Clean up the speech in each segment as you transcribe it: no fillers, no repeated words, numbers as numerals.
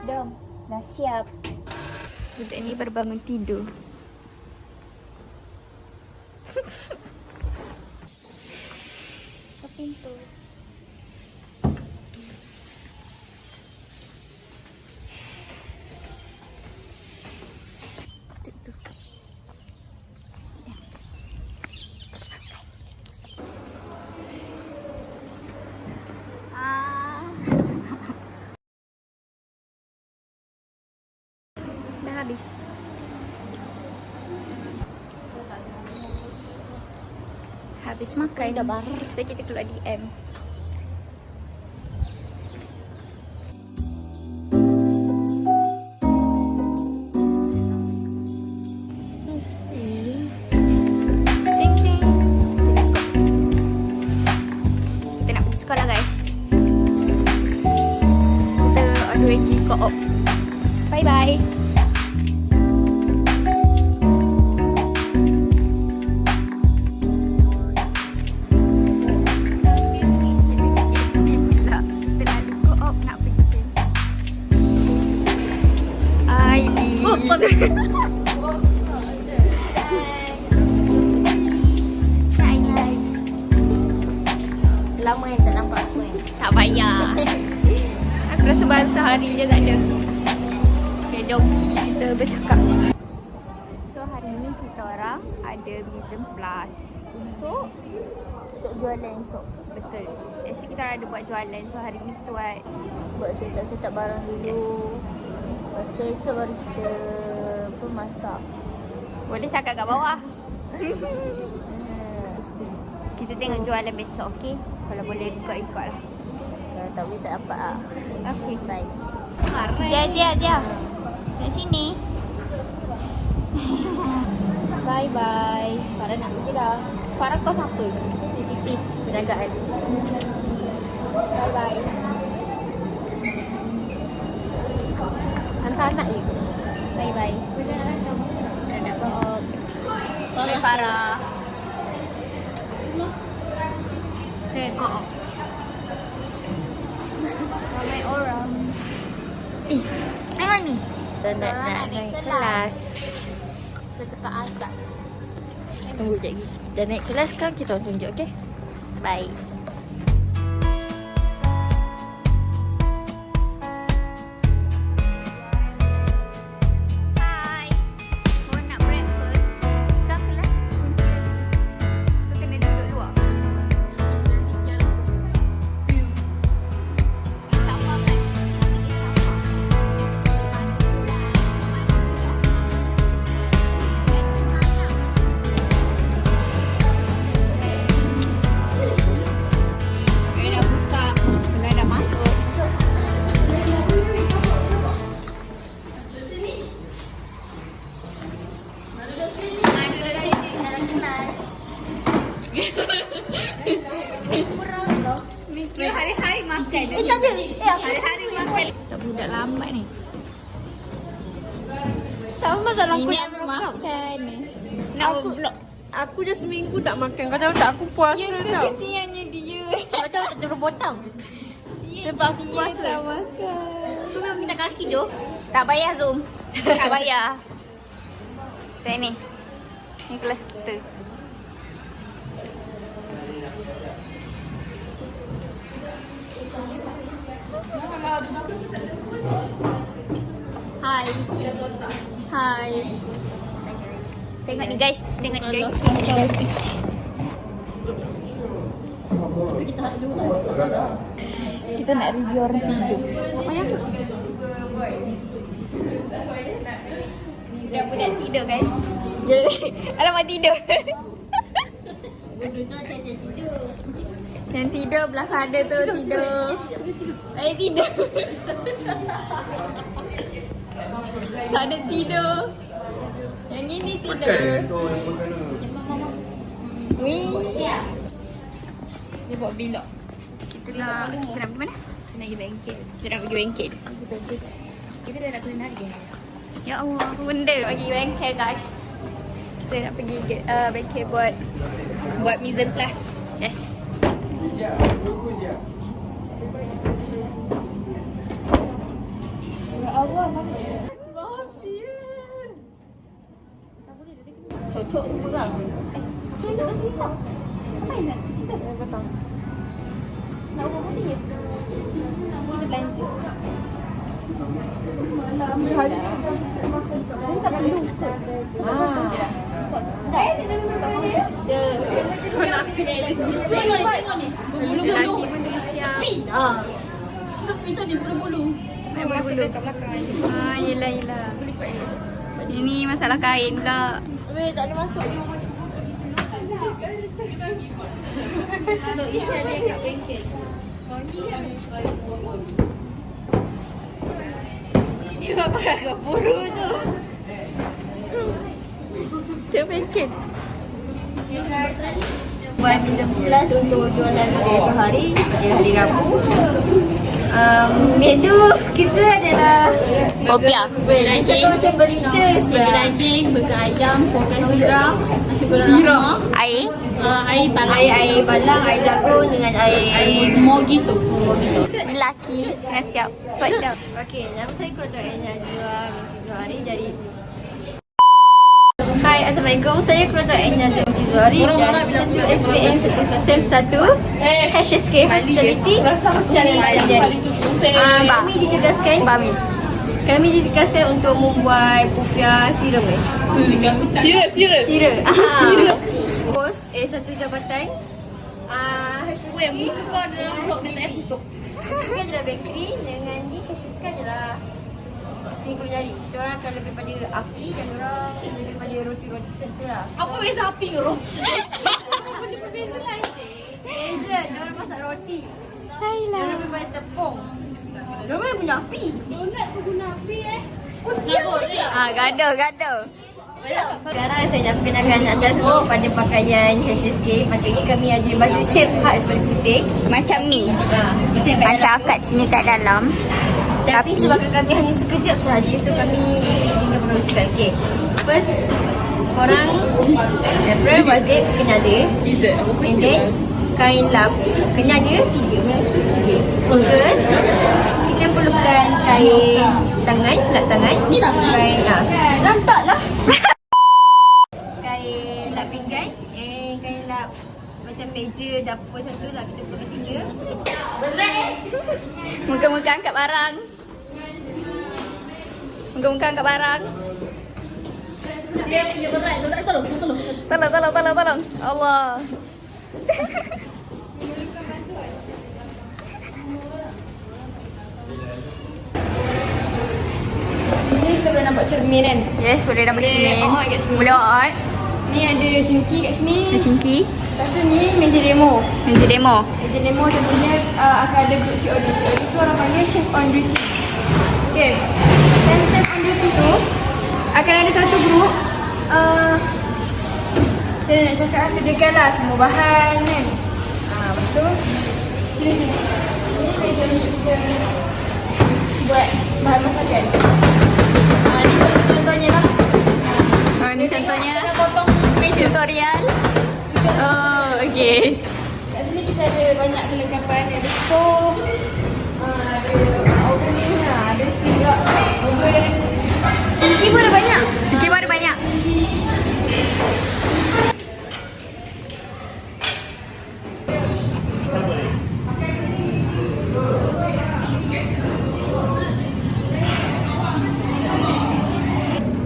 Dom, dah siap. Budak ni baru bangun tidur. Ke pintu. Tu. Dah habis. Habis makan dah bar. Kita keluar DM. Cing cing. Kita nak pergi sekolah guys. Kita on the way pergi co-op. Bye bye. Lama yang tak nampak aku ni. Tak payah. Aku rasa baru sehari je tak ada. Okay, jom kita bercakap. So hari ni kita orang ada Museum Plus untuk jualan esok. betul. Esok kita orang ada buat jualan. So hari ni kita Buat setak-setak barang dulu. Yes. Lepas tu esok baru kita masak. boleh cakap kat bawah. Kita tengok jualan besok, okey? Kalau boleh ikut-ikut lah. Kalau tak boleh tak dapat lah. Okey. Bye. Dia. Kat sini. Bye-bye. Farah nak pergi dah. Farah kau siapa? Pipit penjagaan. Bye-bye. Hantar anak je. Bye-bye. Nak go home. Bye Farah. Tengok. Ramai orang. Tengok ni. Dah nak naik kelas. Kita dekat atas. Tunggu sekejap lagi. Dah naik kelas kan kita orang tunjuk, okey? Bye. Hai. Mau nak breakfast. Sekarang kelas kunci lagi. So kena duduk luar. Sama kan? Dah buka. Dah masuk. Miki hari-hari makan. tak ada. Hari-hari makan. Tak budak lambat ni. Tak masalah aku Ini nak aku makan. Nak vlog. Aku dah seminggu tak makan. Kau tahu tak aku puasa tau. Kesiannya dia. Kau tahu tak turun potong. Sebab aku puasa. Tak makan. Aku memang minta kaki tu. Tak payah Zoom. Tak payah. Tengok ni. Ni kelas kita. Hai. Hai. Tengok ni guys. Tengok ni guys. Kita nak review orang tidur. Apa yang tu? Budak-budak tidur guys. Alamak tidur. Bodoh tu macam tidur. Yang tidur belah sana tu tidur. Tidur. Sana tidur. Yang ini tidur. Wih. Dia buat bilok. Kita nak pergi mana? Kena pergi bengkel. Kita nak pergi bengkel. Pergi bengkel. Kita dah nak kena harga. Ya Allah, apa benda? Pergi bengkel guys. Kita nak pergi bengkel buat Mise en place. yes. Cocok semua kan? Apa yang nak kita? Betul. Nak buat apa dia? Nak buat belanja. Tak perlu. Kau nak kena lelaki pun dah siap. Itu ni bulu-bulu. Nak buat bulu kat belakang. Yelah. Boleh lipat dia. Ini masalah kain pula. Weh, tak ada masuk. Kalau isi ada yang kat bengkel. Dia apa dah keburu tu. Dia bengkel. Buat mise en place untuk jualan pada esok hari, pada hari Rabu. Menu kita adalah Popia. satu macam berita Daging, burger ayam, pokai sirap, nasi goreng rahmah, Air. air balang, air balang, air jagung dengan air semua gitu. Lelaki kena siap. Betul. Okey, nama saya Kerotok Enya Zura binti Zuhari dari Hai, Assalamualaikum. Saya Kerotok Enya binti Zuhari dari satu SPM 1 SEM 1 HSK Hospitality Seri Kaliari. Kami ditugaskan Kami ditugaskan untuk membuat popiah siram Sira. Bos satu jabatan HSK. Weh, muka kau dalam vlog dia tak payah tutup. HSK adalah bakery dengan ni HSK adalah sini kulit jari. Kita orang akan lebih pada api dan orang lebih pada roti-roti macam tu lah. Apa beza api ke roti? Benda berbeza lain. Beza, dia orang masak roti. Dia orang lebih pada tepung. Dia orang punya api. Donat pun guna api Gaduh. Sekarang saya nak perkenalkan anda semua pada pakaian HSK. Macam ni kami ada baju chef khas warna putih. Macam ni. Macam Macam kat sini kat dalam. Tapi sebabkan kami hanya sekejap sahaja, so kami tinggal pakai sikit. Okay. First, korang April wajib kena ada. And then kain lap kena ada 3. First, kita perlukan kain tangan, lap tangan. Ni tak Kain rantak lah. Kain lap pinggan and kain lap macam meja dapur macam tu lah. Kita perlukan 3. Berat Muka-muka angkat barang. Dia punya berat. Tolong. Tolong. Allah. Ni kita boleh nampak cermin kan? Yes, boleh dapat cermin. on kat sini. Boleh on. Ni ada sinki kat sini. Ada cingki. Lepas tu ni meja demo. Meja demo. Meja demo contohnya akan ada group COD. COD tu orang panggil chef on duty. Okay. Dan chef on duty tu akan ada satu group. Saya nak cakap sediakanlah semua bahan kan. Lepas tu sini. Ini meja untuk kita buat bahan masakan. Ni contohnya lah. Ni contohnya Kita potong meja. tutorial. Oh, okey. Kat sini kita ada banyak kelengkapan. Ada stove, ada oven ni, ada juga oven. Sinki pun ada banyak. Cingki pun ada banyak.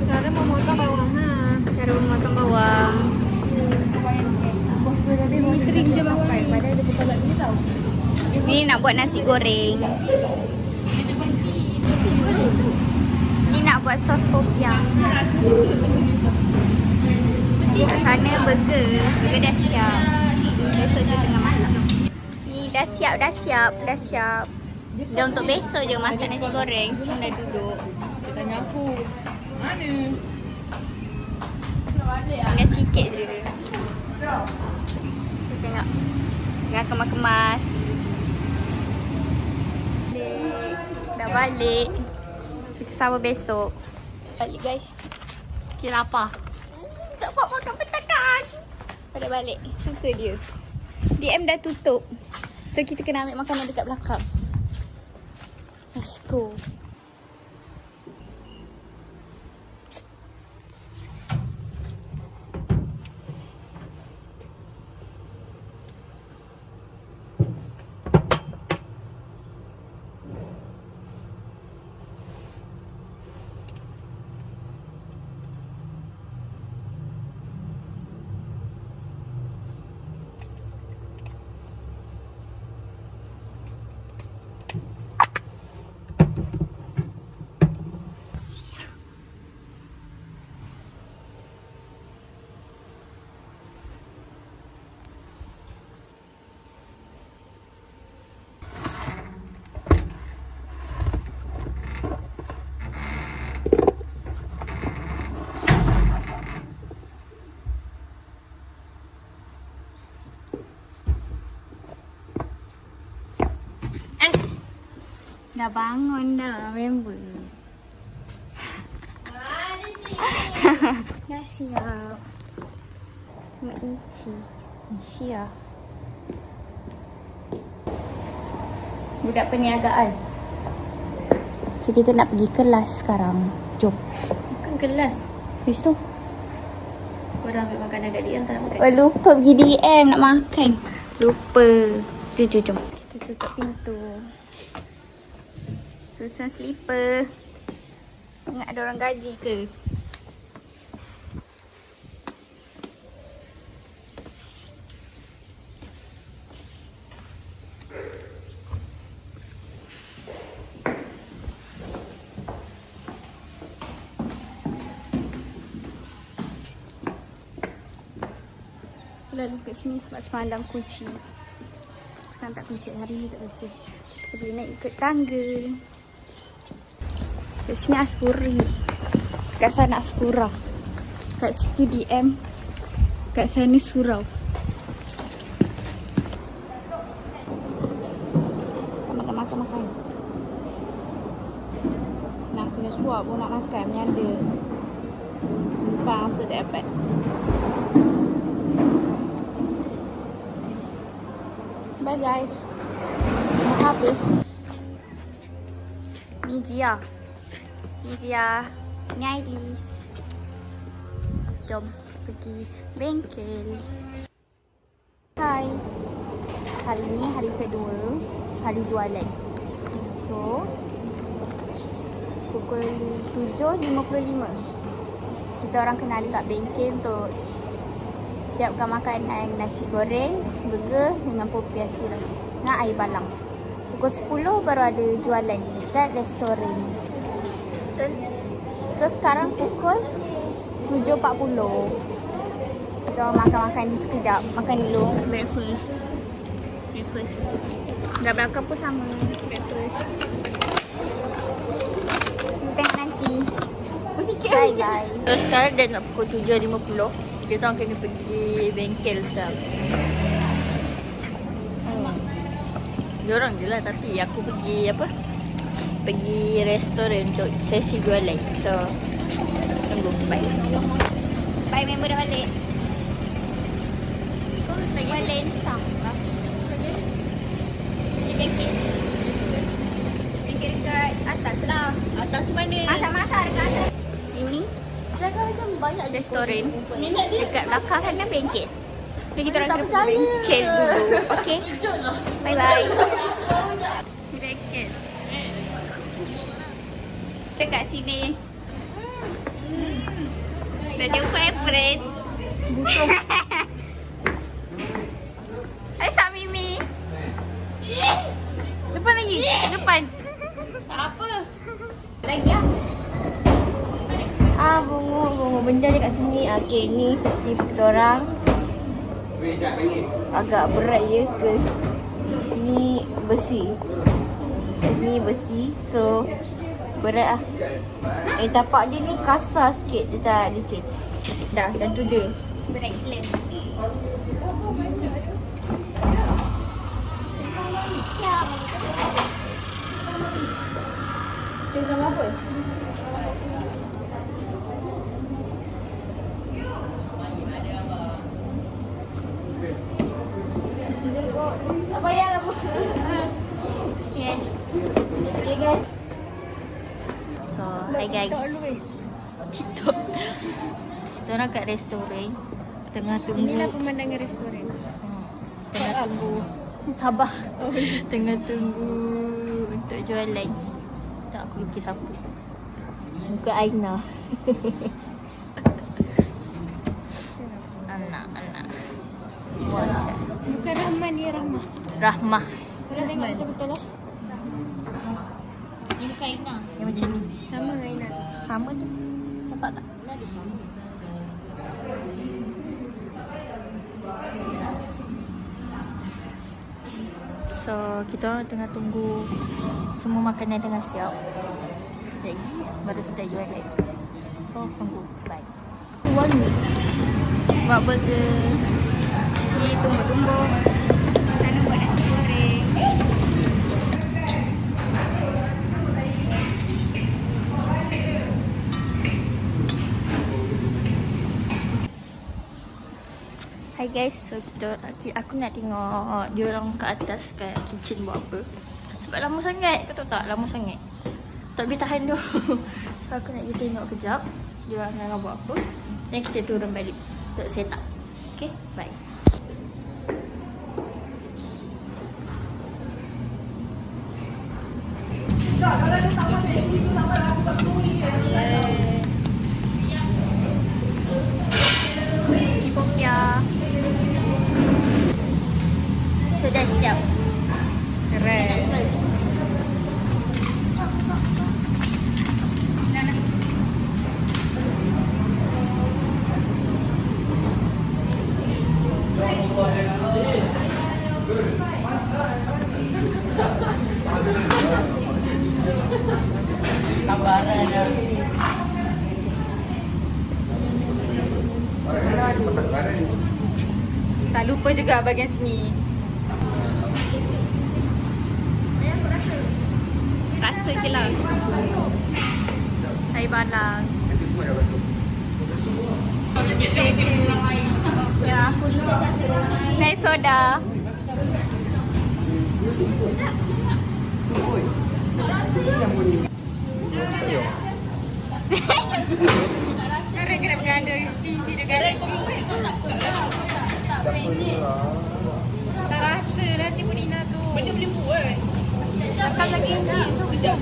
Cara memotong bawang. Cara memotong bawang. Ni trim je bawang ni. Padahal ada kepala ni tau. Ni nak buat nasi goreng. Ni nak buat sos popiah. Kat sana burger. Burger dah siap. Besok je tengah masak. Ni dah siap. Dah untuk besok je masak nasi goreng. Semua dah duduk. Tanya aku. Mana? Tinggal sikit je. Tengok. Tengah Tengah kemas-kemas. Dah balik. Kita sama besok. Balik guys. Kita lapar. Tak buat makan petakan. Pada balik. Suka dia. DM dah tutup. So kita kena ambil makanan dekat belakang. Let's go. Dah bangun dah member. Dah siap. Mak Inci. Syirah. Budak perniagaan. So kita nak pergi kelas sekarang. Jom. Bukan kelas. Habis tu. Kau dah ambil makanan kat DM tak nak makan? Oh lupa pergi DM nak makan. Lupa. Jom. Kita tutup pintu. Susun slipper. Ingat ada orang gaji ke? Lalu kat sini sebab semalam kunci. Sekarang tak kunci. Hari ni tak kunci. Kita boleh naik ikut tangga. Kat sini Askuri. Kat sana Askura. Kat situ DM. Kat sana Surau. Makan. Nak kena suap pun nak makan. Menyanda. Lupa apa tak dapat. Bye guys. Dah habis. Ni Jia. Ni Ailis. Jom pergi bengkel. Hai. Hari ni hari kedua. Hari jualan. So pukul 7.55 kita orang kena dekat bengkel untuk siapkan makanan nasi goreng, burger dengan popiah sirap dengan air balang. Pukul 10 baru ada jualan dekat restoran. Terus sekarang pukul 7.40. Kita makan sekejap. Makan dulu breakfast. Dah belakang pun sama breakfast. Kita tengok nanti. Bye. So sekarang dah nak pukul 7.50. Kita orang kena pergi bengkel sekarang. Diorang je lah, tapi aku pergi pergi restoran untuk sesi jualan. So tunggu. Bye member dah balik. Balik sampai. Pergi bengkel. Bengkel dekat atas lah. Atas mana? Masak-masak dekat atas. Ini Jangan macam banyak restoran. Dekat belakang sana bengkel. Jadi kita orang kena pergi bengkel dulu. Okay. Bye. Bengkel. Dekat sini. Dah jumpa friend. Butuh. Hai Sak Mimi. Depan lagi. Depan. Tak apa. Lagi lah. Bunga benda je kat sini. Okay, ni seperti kita orang. Agak berat ya ke sini besi. Kat sini besi. So berat lah. Tapak dia ni kasar sikit. Dia tak licin. Dah, macam tu je. Berat gila. Cik sama apa? Tak payah lah. Yes. Okay guys. So, hi guys. Kita orang kat restoran. Tengah tunggu. Inilah pemandangan restoran. Tengah tunggu. Sabar. Tengah tunggu untuk jualan. Tak aku lukis apa. Muka Aina. Anak. What's Bukan Rahman, dia Rahmah. Rahmah. Kalau tengok betul-betul lah. Ini muka Aina. Yang macam ni. Sama dengan Aina. Sama tu. Nampak tak? So, kita orang tengah tunggu semua makanan tengah siap. Lagi baru start jualan. So, tunggu. Bye. Buat burger. Ni tumbuk-tumbuk. Sana buat nasi goreng. Hi guys, so aku nak tengok dia orang kat atas kat kitchen buat apa. Sebab lama sangat, kau tahu tak? Lama sangat. Tak boleh tahan tu. So aku nak pergi tengok kejap dia orang nak buat apa. Dan kita turun balik untuk set up. Okay, bye. Kipokya. Sudah siap. Keren. Tak lupa juga bahagian sini. Rasa je lah. Air balang. Ya, aku disedap terus. Air soda. Kena berganda. Cik dia ganda. Tak rasa lah tipu Nina tu. Benda boleh buat. Makan lagi ni. Sekejap.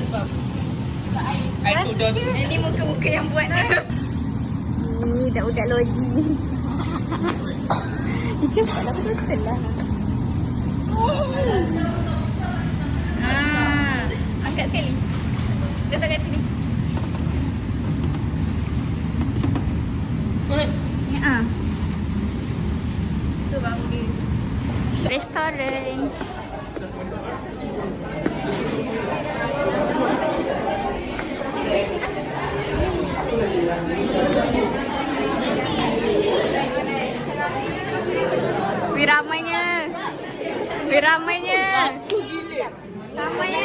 Ini muka-muka yang buat tu. Ni budak-budak loji. Cepatlah betul-betul lah. Angkat sekali. Letak kat sini. Tu bang dia. Restoran. Ramainya.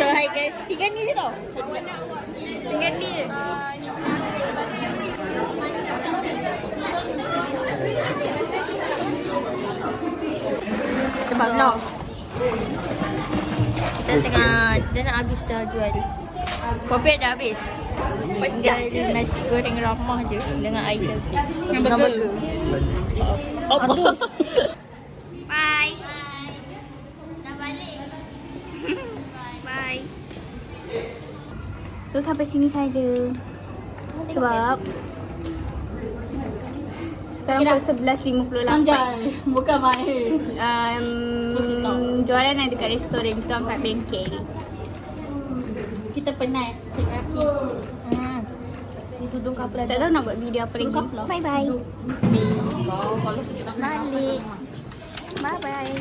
So hi guys, 3 ni je tau. 3 ni je. Kita buat vlog. Dah nak habis dah jual. Popet dah habis. Tinggal je nasi goreng ramah je dengan air dengan burger. Allah. Bye. Dah balik. Bye. So sampai sini saja. Sebab sekarang pukul 11.58. Anjay, bukan main. Jualan ada dekat restoran, kita angkat bengkel. Kita penat. Ni tudung kapal. Tak tahu nak buat video apa lagi. Bye bye. Kalau sikit nak Balik. Bye bye.